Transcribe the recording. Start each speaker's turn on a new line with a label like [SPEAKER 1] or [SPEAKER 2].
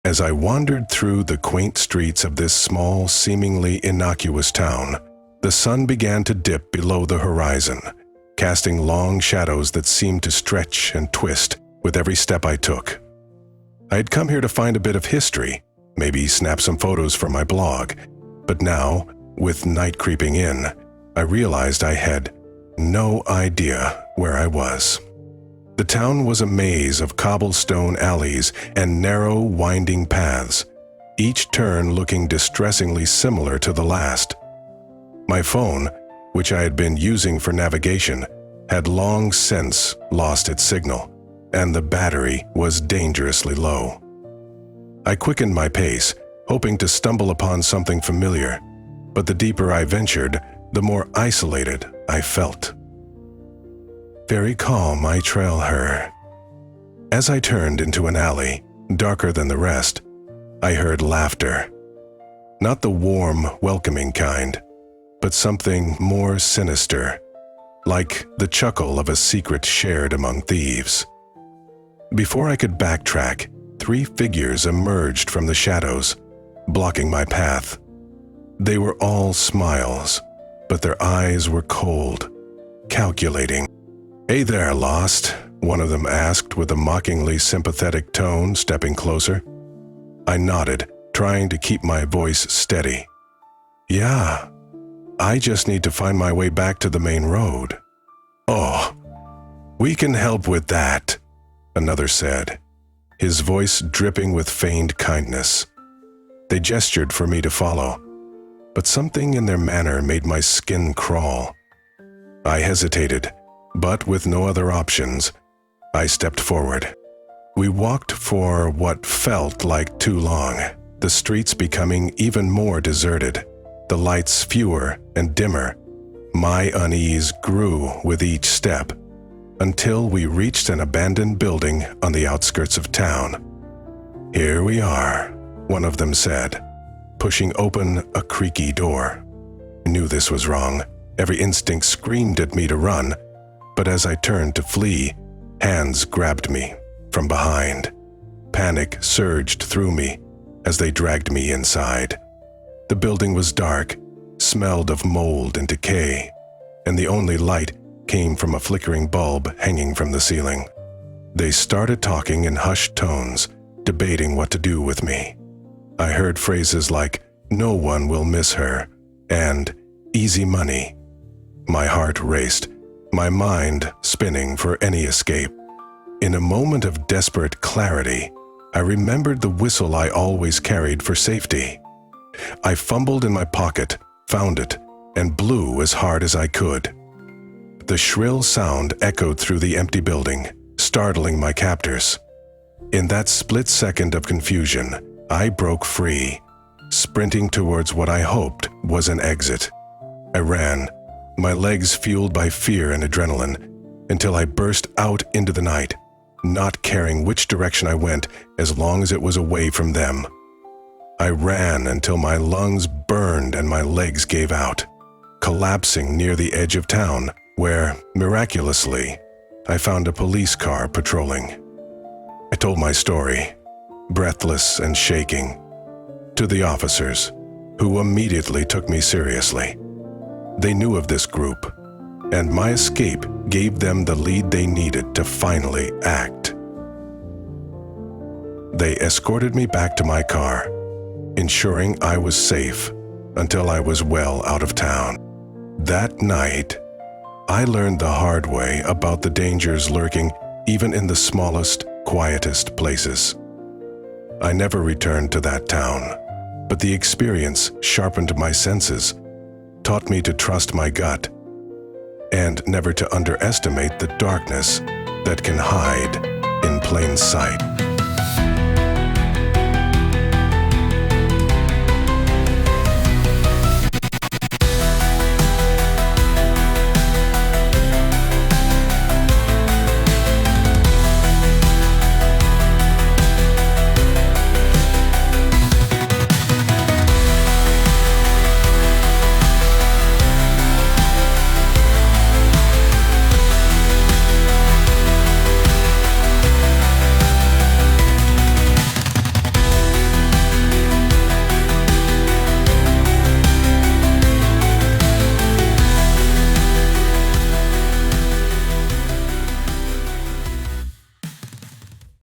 [SPEAKER 1] As I wandered through the quaint streets of this small, seemingly innocuous town, the sun began to dip below the horizon, casting long shadows that seemed to stretch and twist with every step I took. I had come here to find a bit of history, maybe snap some photos for my blog, but now, with night creeping in, I realized I had no idea where I was. The town was a maze of cobblestone alleys and narrow, winding paths, each turn looking distressingly similar to the last. My phone, which I had been using for navigation, had long since lost its signal, and the battery was dangerously low. I quickened my pace, hoping to stumble upon something familiar, but the deeper I ventured, the more isolated I felt. Very calm I trail her. As I turned into an alley, darker than the rest, I heard laughter. Not the warm, welcoming kind, but something more sinister, like the chuckle of a secret shared among thieves. Before I could backtrack, 3 figures emerged from the shadows, blocking my path. They were all smiles, but their eyes were cold, calculating. "Hey there, Lost," one of them asked with a mockingly sympathetic tone, stepping closer. I nodded, trying to keep my voice steady. "Yeah, I just need to find my way back to the main road." "Oh, we can help with that," another said, his voice dripping with feigned kindness. They gestured for me to follow, but something in their manner made my skin crawl. I hesitated, but with no other options, I stepped forward. We walked for what felt like too long, the streets becoming even more deserted, the lights fewer and dimmer. My unease grew with each step, until we reached an abandoned building on the outskirts of town. "Here we are," one of them said, pushing open a creaky door. I knew this was wrong. Every instinct screamed at me to run, but as I turned to flee, hands grabbed me from behind. Panic surged through me as they dragged me inside. The building was dark, smelled of mold and decay, and the only light came from a flickering bulb hanging from the ceiling. They started talking in hushed tones, debating what to do with me. I heard phrases like, "No one will miss her," and "easy money." My heart raced, my mind spinning for any escape. In a moment of desperate clarity, I remembered the whistle I always carried for safety. I fumbled in my pocket, found it, and blew as hard as I could. The shrill sound echoed through the empty building, startling my captors. In that split second of confusion, I broke free, sprinting towards what I hoped was an exit. I ran, my legs fueled by fear and adrenaline, until I burst out into the night, not caring which direction I went as long as it was away from them. I ran until my lungs burned and my legs gave out, collapsing near the edge of town, where, miraculously, I found a police car patrolling. I told my story, breathless and shaking, to the officers, who immediately took me seriously. They knew of this group, and my escape gave them the lead they needed to finally act. They escorted me back to my car, ensuring I was safe until I was well out of town. That night, I learned the hard way about the dangers lurking even in the smallest, quietest places. I never returned to that town, but the experience sharpened my senses, taught me to trust my gut, and never to underestimate the darkness that can hide in plain sight.